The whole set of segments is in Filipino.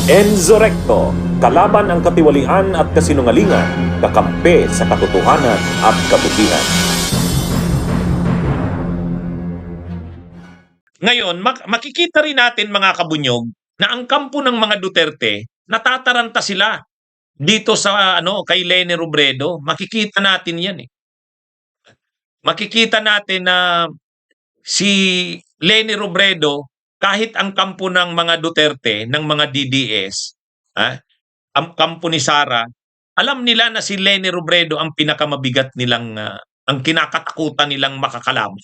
Enzo Recto, kalaban ang katiwalian at kasinungalingan, kakampi sa katotohanan at kabutihan. Ngayon, makikita rin natin mga kabunyog na ang kampo ng mga Duterte, natataranta sila dito sa kay Leni Robredo. Makikita natin 'yan eh. Makikita natin na si Leni Robredo, kahit ang kampo ng mga Duterte, ng mga DDS, ang kampo ni Sara, alam nila na si Leni Robredo ang pinakamabigat nilang ang kinakatakutan nilang makakalaban.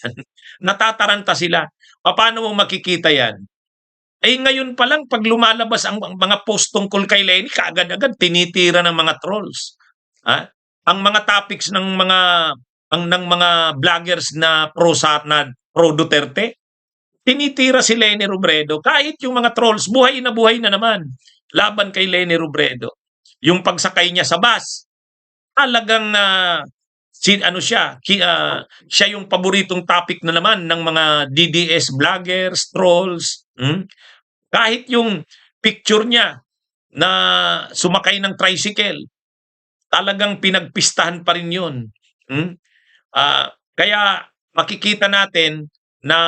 Natataranta sila. Paano mo makikita 'yan? Eh ngayon pa lang pag lumalabas ang mga post tungkol kay Leni, kaagad-agad tinitira ng mga trolls. Ang mga topics ng mga vloggers na pro Duterte, tinitira si Leni Robredo. Kahit yung mga trolls, buhay na naman laban kay Leni Robredo. Yung pagsakay niya sa bus, talagang siya yung paboritong topic na naman ng mga DDS vloggers, trolls. Kahit yung picture niya na sumakay ng tricycle, talagang pinagpistahan pa rin yun. Kaya makikita natin na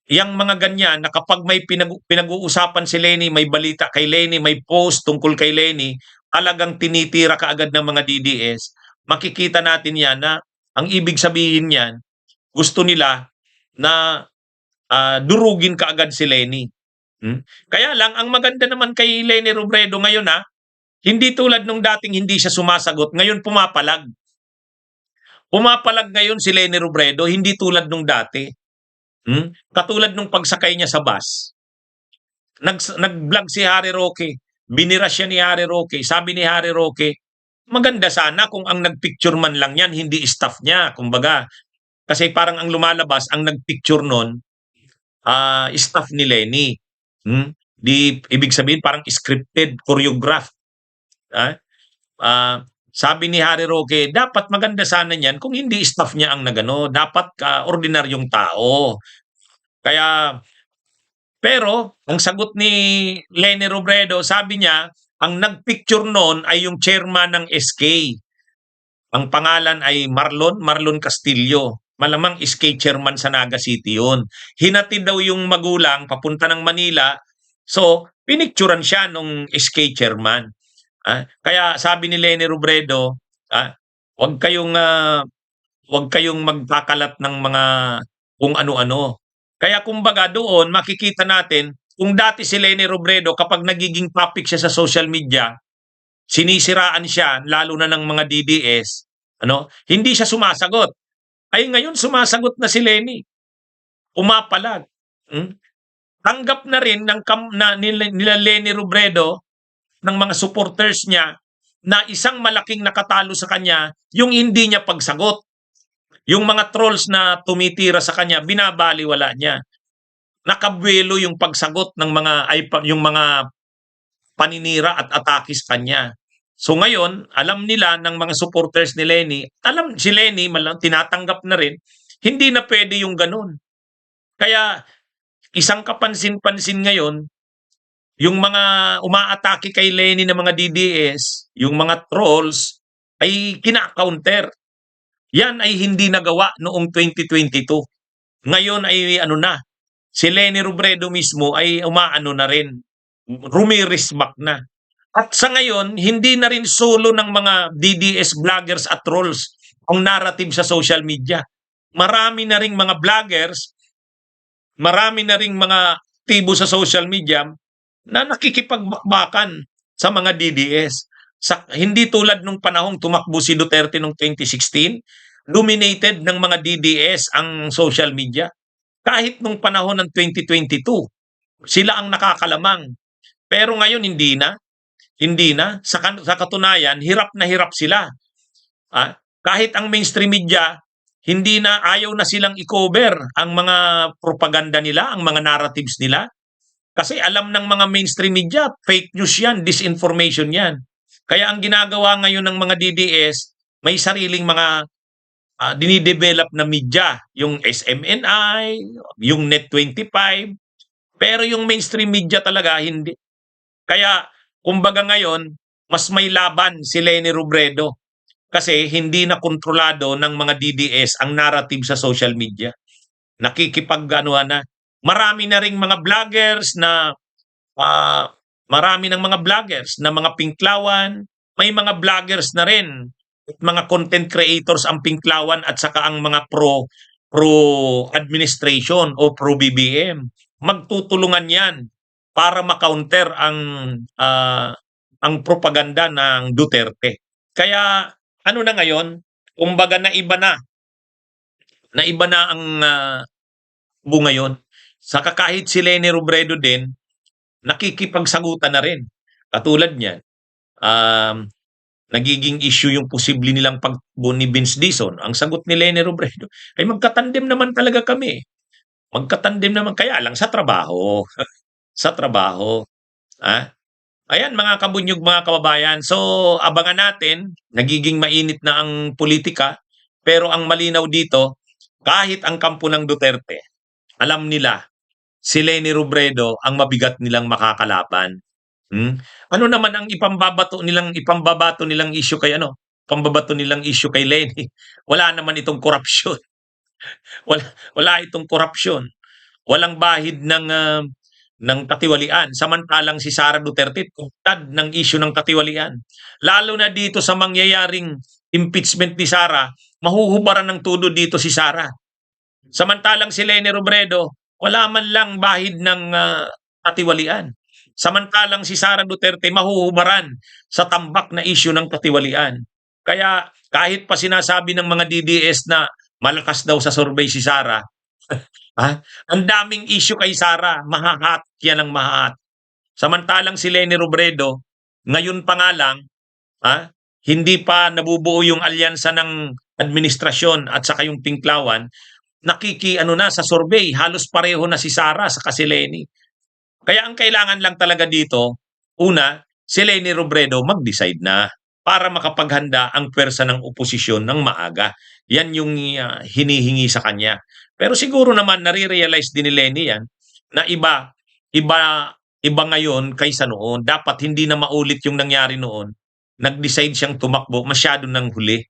yang mga ganyan na kapag may pinag-uusapan si Leni, may balita kay Leni, may post tungkol kay Leni, talagang tinitira kaagad ng mga DDS. Makikita natin yan na ang ibig sabihin niyan, gusto nila na durugin kaagad si Leni. Kaya lang, ang maganda naman kay Leni Robredo ngayon hindi tulad nung dating hindi siya sumasagot, ngayon pumapalag. Pumapalag ngayon si Leni Robredo, hindi tulad nung dati. Katulad nung pagsakay niya sa bus. Nag-vlog si Harry Roque, binira siya ni Harry Roque. Sabi ni Harry Roque, maganda sana kung ang nagpicture man lang yan, hindi staff niya. Kumbaga, kasi parang ang lumalabas, ang nagpicture nun, staff ni Leni. Ibig sabihin parang scripted, choreographed. Sabi ni Harry Roque, dapat maganda sana niyan kung hindi staff niya ang nagano, dapat ordinaryong tao. Pero ang sagot ni Leni Robredo, sabi niya, ang nagpicture noon ay yung chairman ng SK. Ang pangalan ay Marlon Castillo. Malamang SK chairman sa Naga City yun. Hinatid daw yung magulang papunta ng Manila. So, pinicturan siya nung SK chairman. Kaya sabi ni Leni Robredo, wag kayong magkakalat ng mga kung ano-ano. Kaya kumbaga doon makikita natin kung dati si Leni Robredo kapag nagiging topic siya sa social media, sinisiraan siya lalo na ng mga DDS, hindi siya sumasagot. Ay ngayon sumasagot na si Leni. Umapalag. Tanggap na rin nila Leni Robredo ng mga supporters niya na isang malaking nakatalo sa kanya yung hindi niya pagsagot. Yung mga trolls na tumitira sa kanya, binabaliwala niya. Nakabuelo yung pagsagot ng yung mga paninira at atake sa kanya. So ngayon, alam nila ng mga supporters ni Leni, si Leni tinatanggap na rin, hindi na pwede yung ganun. Kaya isang kapansin-pansin ngayon, yung mga umaatake kay Leni ng mga DDS, yung mga trolls, ay kina-counter. Yan ay hindi nagawa noong 2022. Ngayon ay si Leni Robredo mismo ay na rin. Rumirisbak na. At sa ngayon, hindi na rin solo ng mga DDS vloggers at trolls ang narrative sa social media. Marami na ring mga vloggers, marami na ring mga aktibo sa social media na nakikipagbakbakan sa mga DDS. Hindi tulad nung panahong tumakbo si Duterte noong 2016, dominated ng mga DDS ang social media. Kahit nung panahon ng 2022, sila ang nakakalamang. Pero ngayon hindi na. Hindi na. Sa katunayan, hirap na hirap sila. Kahit ang mainstream media, ayaw na silang i-cover ang mga propaganda nila, ang mga narratives nila. Kasi alam ng mga mainstream media, fake news yan, disinformation yan. Kaya ang ginagawa ngayon ng mga DDS, may sariling mga dinidevelop na media, yung SMNI, yung Net25, pero yung mainstream media talaga hindi. Kaya, kumbaga ngayon, mas may laban si Leni Robredo kasi hindi na kontrolado ng mga DDS ang narrative sa social media. Nakikipag-anuhan na. Marami na ring mga vloggers na ah, marami ng mga vloggers na mga Pinklawan, may mga vloggers na rin at mga content creators ang Pinklawan at saka ang mga pro administration o pro BBM. Magtutulungan 'yan para ma-counter ang propaganda ng Duterte. Kaya ano na ngayon, kumbaga naiba na ang ngayon. Saka kahit si Leni Robredo din, nakikipagsagutan na rin. Katulad niyan, um, nagiging issue yung posible nilang pagbo ni Vince Dizon. Ang sagot ni Leni Robredo, ay magkatandem naman talaga kami. Magkatandem naman, kaya lang sa trabaho. Sa trabaho. Ah? Ayan mga kabunyog, mga kababayan. So abangan natin, nagiging mainit na ang politika, pero ang malinaw dito, kahit ang kampo ng Duterte, alam nila si Leni Robredo ang mabigat nilang makakalaban. Hmm? Ano naman ang ipambabato nilang issue kay Pambabato nilang issue kay Leni. Wala naman itong korupsyon. Wala itong korupsyon. Walang bahid ng katiwalian. Samantalang si Sara Duterte tutad ng issue ng katiwalian. Lalo na dito sa mangyayaring impeachment ni Sara, mahuhubaran ng todo dito si Sara. Samantalang si Leni Robredo, wala man lang bahid ng katiwalian. Samantalang si Sara Duterte mahuhubaran sa tambak na issue ng katiwalian. Kaya kahit pa sinasabi ng mga DDS na malakas daw sa survey si Sara, ang daming issue kay Sara, mahahat yan ang mahahat. Samantalang si Leni Robredo, ngayon pa nga lang, hindi pa nabubuo yung alyansa ng administrasyon at saka yung Pinklawan, na sa survey, halos pareho na si Sara sa si Leni. Kaya ang kailangan lang talaga dito, una, si Leni Robredo mag-decide na para makapaghanda ang pwersa ng oposisyon ng maaga. Yan yung hinihingi sa kanya. Pero siguro naman nare-realize din ni Leni yan na iba ngayon kaysa noon. Dapat hindi na maulit yung nangyari noon. Nag-decide siyang tumakbo, masyado nang huli.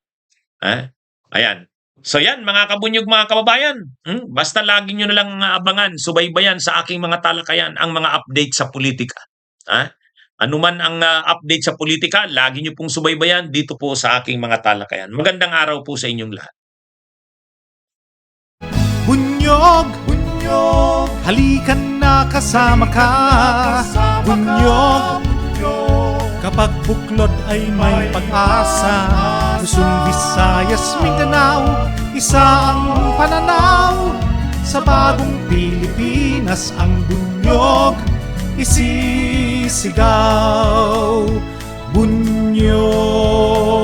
Ayan. So yan, mga kabunyog, mga kababayan. Basta lagi nyo na lang abangan, subaybayan sa aking mga talakayan ang mga update sa politika. Ano man ang update sa politika, lagi nyo pong subaybayan dito po sa aking mga talakayan. Magandang araw po sa inyong lahat. Bunyog, bunyog, halikan na kasama ka. Bunyog, kapag buklod ay may pag-asa. Luzon, Visayas, Mindanao, isa ang pananaw. Sa bagong Pilipinas ang bunyog isisigaw. Bunyog.